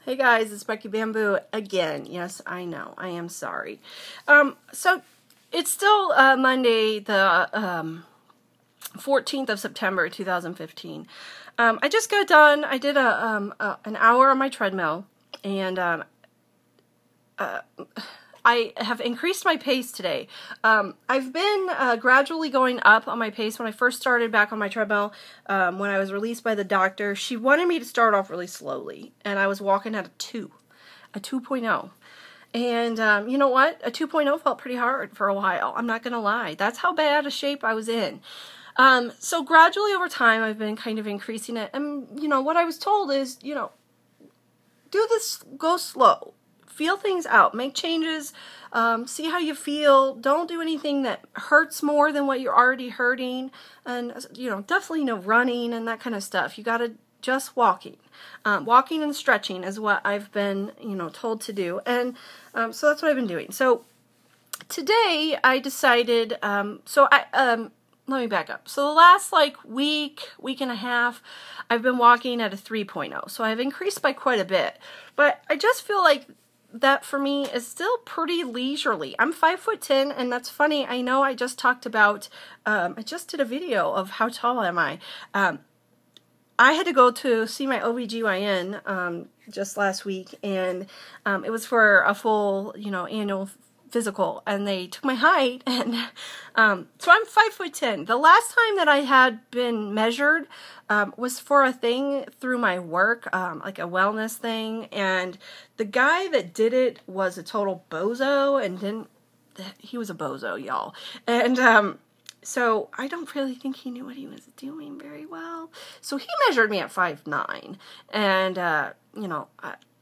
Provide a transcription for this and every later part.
Hey guys, it's Becky Bamboo again. Yes, I know. I am sorry. So it's still Monday, the 14th of September, 2015. I just got done. I did an hour on my treadmill, and I have increased my pace today. I've been gradually going up on my pace. When I first started back on my treadmill, when I was released by the doctor, she wanted me to start off really slowly, and I was walking at a 2.0. And you know what? A 2.0 felt pretty hard for a while. I'm not going to lie. That's how bad a shape I was in. So gradually over time, I've been kind of increasing it. And, you know, what I was told is, you know, do this, go slow. Feel things out, make changes, see how you feel. Don't do anything that hurts more than what you're already hurting. And, you know, definitely no running and that kind of stuff. You got to just walking. Walking and stretching is what I've been, you know, told to do. And so that's what I've been doing. So today I decided, let me back up. So the last week and a half, I've been walking at a 3.0. So I've increased by quite a bit. But I just feel like that for me is still pretty leisurely. I'm 5'10", and that's funny. I know I just talked about, I just did a video of how tall am I. I had to go to see my OBGYN just last week, and it was for a full, you know, annual physical, and they took my height, and so I'm 5'10". The last time that I had been measured was for a thing through my work, like a wellness thing, and the guy that did it was a total bozo, and he was a bozo, y'all, and so I don't really think he knew what he was doing very well. So he measured me at 5'9", and you know,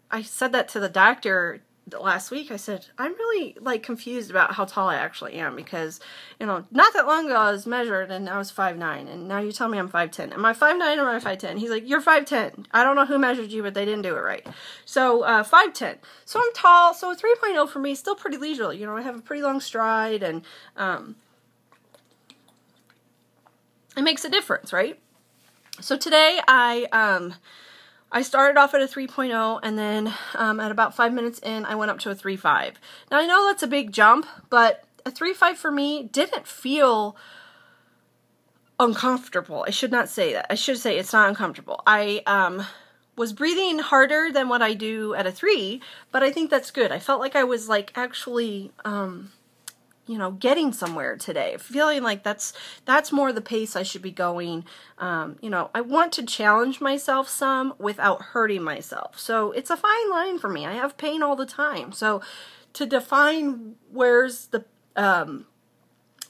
I said that to the doctor last week. I said, I'm really confused about how tall I actually am, because, you know, not that long ago I was measured and I was 5'9", and now you tell me I'm 5'10". Am I 5'9" or am I 5'10"? He's like, you're 5'10". I don't know who measured you, but they didn't do it right. So 5'10". So I'm tall. So a 3.0 for me is still pretty leisurely. You know, I have a pretty long stride, and it makes a difference, right? So today I started off at a 3.0, and then at about 5 minutes in, I went up to a 3.5. Now, I know that's a big jump, but a 3.5 for me didn't feel uncomfortable. I should not say that. I should say it's not uncomfortable. I was breathing harder than what I do at a 3, but I think that's good. I felt like I was actually you know, getting somewhere today, feeling like that's more the pace I should be going. You know, I want to challenge myself some without hurting myself. So it's a fine line for me. I have pain all the time. So to define where's the,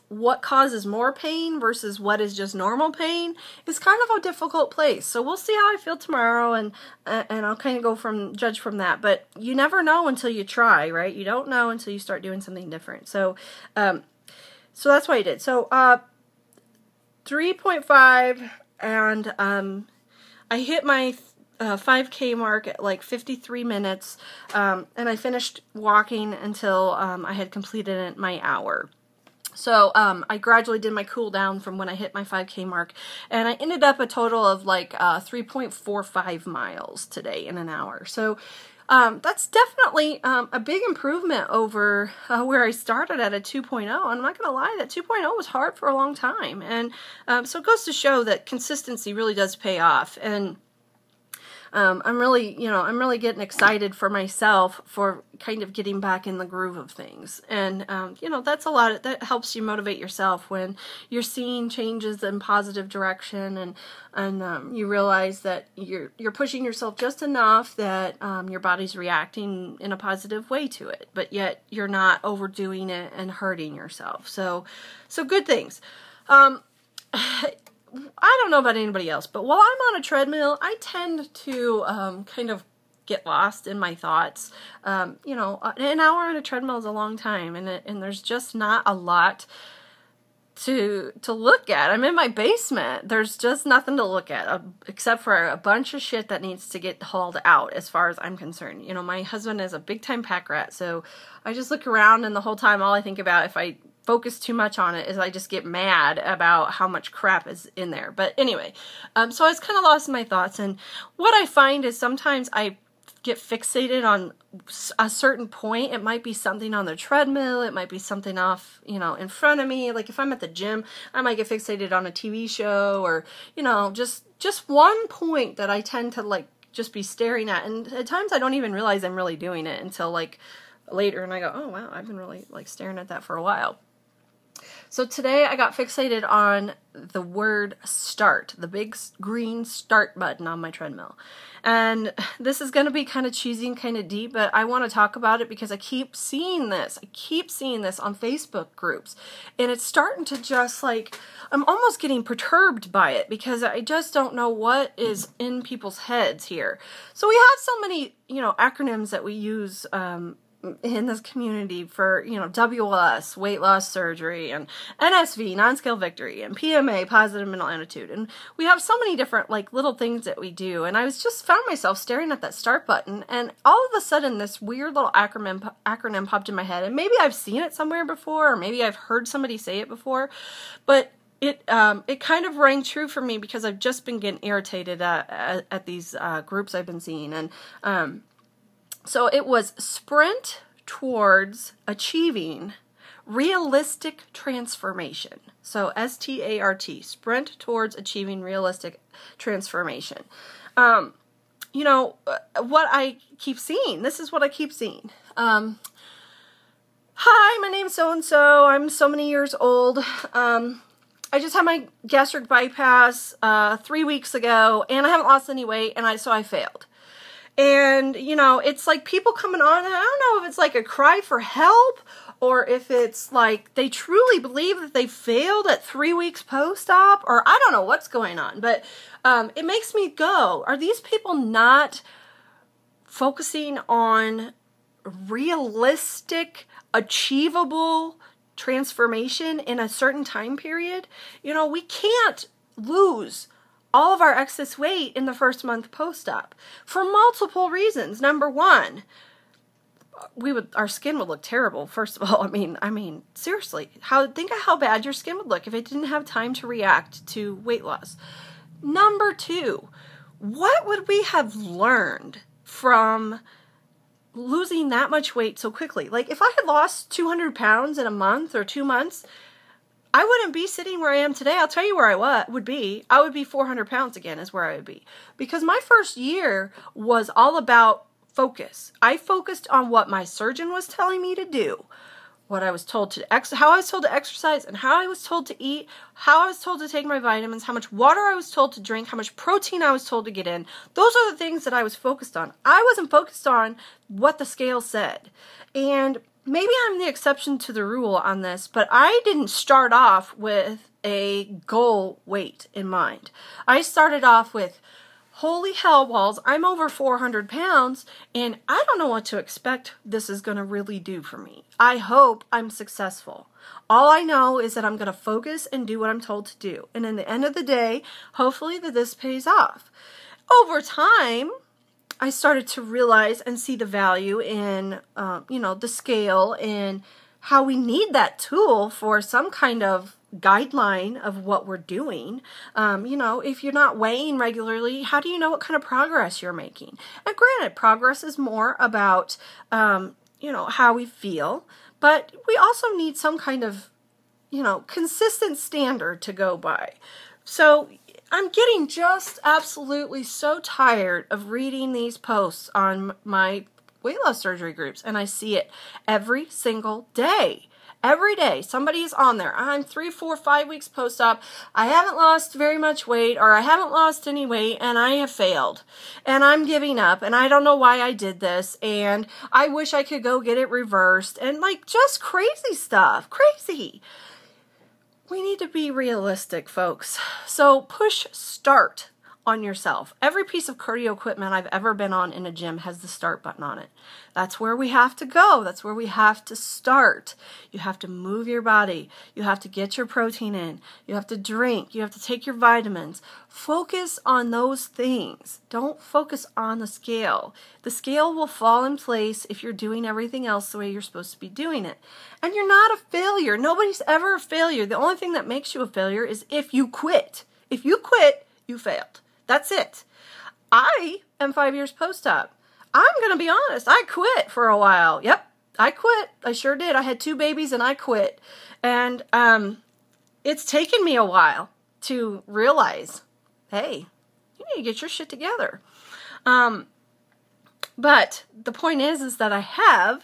what causes more pain versus what is just normal pain is kind of a difficult place. So we'll see how I feel tomorrow, and I'll kind of judge from that. But you never know until you try, right? You don't know until you start doing something different. So so that's what I did. So 3.5, and I hit my 5K mark at 53 minutes, and I finished walking until I had completed my hour. So I gradually did my cool down from when I hit my 5K mark, and I ended up a total of 3.45 miles today in an hour. So that's definitely a big improvement over where I started at a 2.0. And I'm not going to lie, that 2.0 was hard for a long time. And so it goes to show that consistency really does pay off. And I'm really getting excited for myself for kind of getting back in the groove of things. And, you know, that's that helps you motivate yourself when you're seeing changes in positive direction, and you realize that you're pushing yourself just enough that your body's reacting in a positive way to it, but yet you're not overdoing it and hurting yourself. So good things. I don't know about anybody else, but while I'm on a treadmill, I tend to kind of get lost in my thoughts. You know, an hour on a treadmill is a long time, and there's just not a lot to look at. I'm in my basement. There's just nothing to look at except for a bunch of shit that needs to get hauled out, as far as I'm concerned. You know, my husband is a big-time pack rat, so I just look around, and the whole time all I think about, if I focus too much on it, is I just get mad about how much crap is in there. But anyway, so I was kind of lost in my thoughts, and what I find is sometimes I get fixated on a certain point. It might be something on the treadmill. It might be something off, in front of me. Like if I'm at the gym, I might get fixated on a TV show or, just one point that I tend to like just be staring at. And at times I don't even realize I'm really doing it until like later. And I go, oh wow, I've been really like staring at that for a while. So today I got fixated on the word start, the big green start button on my treadmill. And this is going to be kind of cheesy and kind of deep, but I want to talk about it because I keep seeing this. I keep seeing this on Facebook groups. And it's starting to just like, I'm almost getting perturbed by it because I just don't know what is in people's heads here. So we have so many, acronyms that we use in this community for, WLS, weight loss surgery, and NSV, non-scale victory, and PMA, positive mental attitude. And we have so many different like little things that we do. And I was just found myself staring at that start button, and all of a sudden this weird little acronym popped in my head. And maybe I've seen it somewhere before, or maybe I've heard somebody say it before, but it kind of rang true for me because I've just been getting irritated at these groups I've been seeing. And so it was sprint towards achieving realistic transformation. So S.T.A.R.T, sprint towards achieving realistic transformation. What I keep seeing, this is what I keep seeing. Hi, my name's so-and-so. I'm so many years old. I just had my gastric bypass 3 weeks ago, and I haven't lost any weight, and so I failed. And, it's like people coming on, and I don't know if it's like a cry for help or if it's like they truly believe that they failed at 3 weeks post-op, or I don't know what's going on. But it makes me go, are these people not focusing on realistic, achievable transformation in a certain time period? We can't lose all of our excess weight in the first month post-op for multiple reasons. Number one, our skin would look terrible. First of all, I mean, seriously, think of how bad your skin would look if it didn't have time to react to weight loss. Number two, what would we have learned from losing that much weight so quickly? Like if I had lost 200 pounds in a month or 2 months, I wouldn't be sitting where I am today. I'll tell you where I would be. I would be 400 pounds again is where I would be. Because my first year was all about focus. I focused on what my surgeon was telling me to do, what I was told to how I was told to exercise, and how I was told to eat, how I was told to take my vitamins, how much water I was told to drink, how much protein I was told to get in. Those are the things that I was focused on. I wasn't focused on what the scale said. And maybe I'm the exception to the rule on this, but I didn't start off with a goal weight in mind. I started off with, holy hell balls, I'm over 400 pounds, and I don't know what to expect this is going to really do for me. I hope I'm successful. All I know is that I'm going to focus and do what I'm told to do. And in the end of the day, hopefully this pays off. Over time, I started to realize and see the value in, the scale and how we need that tool for some kind of guideline of what we're doing. If you're not weighing regularly, how do you know what kind of progress you're making? And granted, progress is more about, how we feel, but we also need some kind of, consistent standard to go by. So I'm getting just absolutely so tired of reading these posts on my weight loss surgery groups, and I see it every single day. Every day, somebody's on there. I'm 3, 4, 5 weeks post-op. I haven't lost very much weight, or I haven't lost any weight, and I have failed. And I'm giving up, and I don't know why I did this, and I wish I could go get it reversed, and just crazy stuff. Crazy. We need to be realistic, folks. So push start on yourself. Every piece of cardio equipment I've ever been on in a gym has the start button on it. That's where we have to go. That's where we have to start. You have to move your body. You have to get your protein in. You have to drink. You have to take your vitamins. Focus on those things. Don't focus on the scale. The scale will fall in place if you're doing everything else the way you're supposed to be doing it. And you're not a failure. Nobody's ever a failure. The only thing that makes you a failure is if you quit. If you quit, you failed. That's it. I am 5 years post-op. I'm going to be honest. I quit for a while. Yep. I quit. I sure did. I had 2 babies and I quit. And it's taken me a while to realize, hey, you need to get your shit together. But the point is that I have,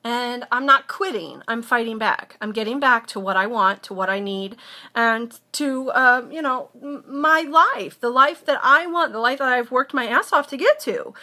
and I'm not quitting. I'm fighting back. I'm getting back to what I want, to what I need, and to, you know, my life, the life that I want, the life that I've worked my ass off to get to.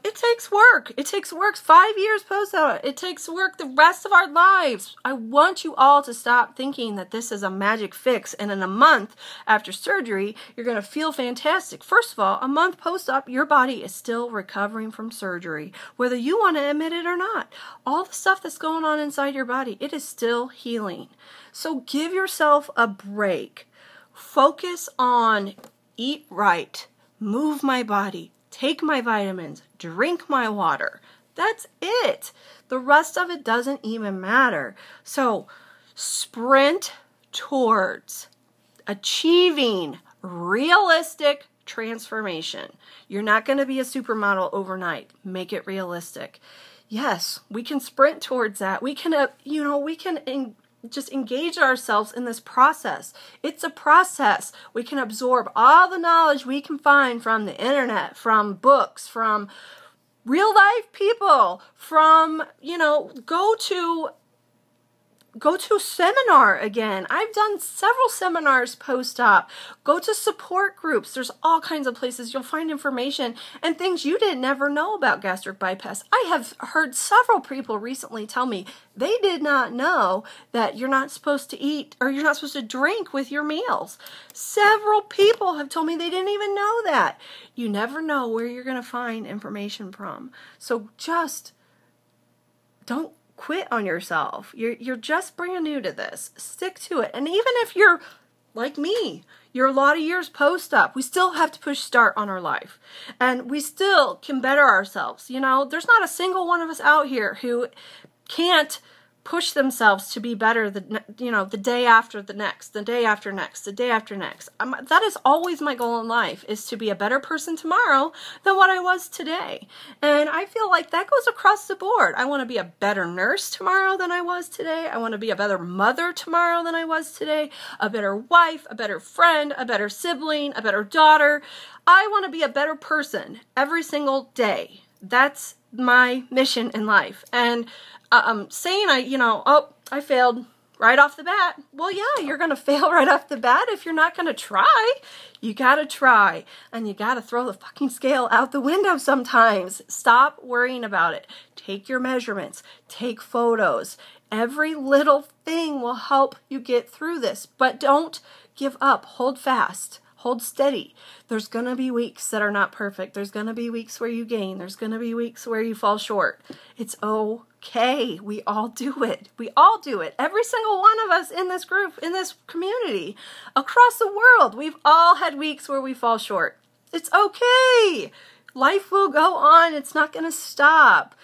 It takes work. It takes work. 5 years post-out. It takes work the rest of our lives. I want you all to stop thinking that this is a magic fix, and in a month after surgery, you're going to feel fantastic. First of all, a month post-op, your body is still recovering from surgery, whether you want to admit it or not. All the stuff that's going on inside your body, it is still healing. So give yourself a break. Focus on eat right, move my body, take my vitamins, drink my water. That's it. The rest of it doesn't even matter. So sprint towards achieving realistic transformation. You're not going to be a supermodel overnight. Make it realistic. Yes, we can sprint towards that. We can, just engage ourselves in this process. It's a process. We can absorb all the knowledge we can find from the internet, from books, from real life people, from, go to a seminar again. I've done several seminars post-op. Go to support groups. There's all kinds of places you'll find information and things you didn't ever know about gastric bypass. I have heard several people recently tell me they did not know that you're not supposed to eat or you're not supposed to drink with your meals. Several people have told me they didn't even know that. You never know where you're going to find information from. So just don't quit on yourself. You're just brand new to this. Stick to it. And even if you're like me, you're a lot of years post-op, we still have to push start on our life. And we still can better ourselves. There's not a single one of us out here who can't push themselves to be better the day after the next, the day after next, the day after next. That is always my goal in life, is to be a better person tomorrow than what I was today. And I feel like that goes across the board. I want to be a better nurse tomorrow than I was today. I want to be a better mother tomorrow than I was today, a better wife, a better friend, a better sibling, a better daughter. I want to be a better person every single day. That's my mission in life. And saying I failed right off the bat. Well, yeah, you're going to fail right off the bat if you're not going to try. You got to try, and you got to throw the fucking scale out the window sometimes. Stop worrying about it. Take your measurements. Take photos. Every little thing will help you get through this, but don't give up. Hold fast. Hold steady. There's going to be weeks that are not perfect. There's going to be weeks where you gain. There's going to be weeks where you fall short. It's okay. We all do it. We all do it. Every single one of us in this group, in this community, across the world, we've all had weeks where we fall short. It's okay. Life will go on. It's not going to stop.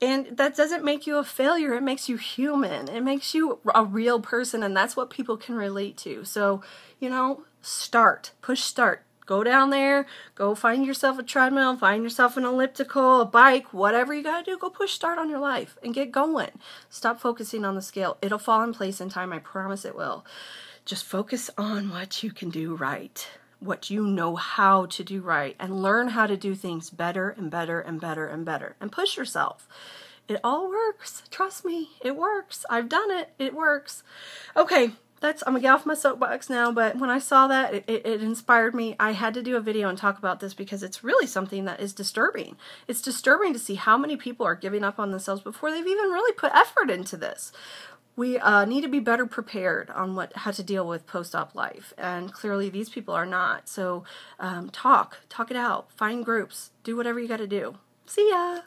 And that doesn't make you a failure. It makes you human. It makes you a real person, and that's what people can relate to. So, start. Push start. Go down there. Go find yourself a treadmill. Find yourself an elliptical, a bike, whatever you got to do. Go push start on your life and get going. Stop focusing on the scale. It'll fall in place in time. I promise it will. Just focus on what you can do right, what you know how to do right, and learn how to do things better and better and better and better. And push yourself. It all works. Trust me, it works. I've done it. It works. Okay. I'm going to get off my soapbox now, but when I saw that, it inspired me. I had to do a video and talk about this because it's really something that is disturbing. It's disturbing to see how many people are giving up on themselves before they've even really put effort into this. We need to be better prepared on how to deal with post-op life, and clearly these people are not. So talk it out, find groups, do whatever you got to do. See ya!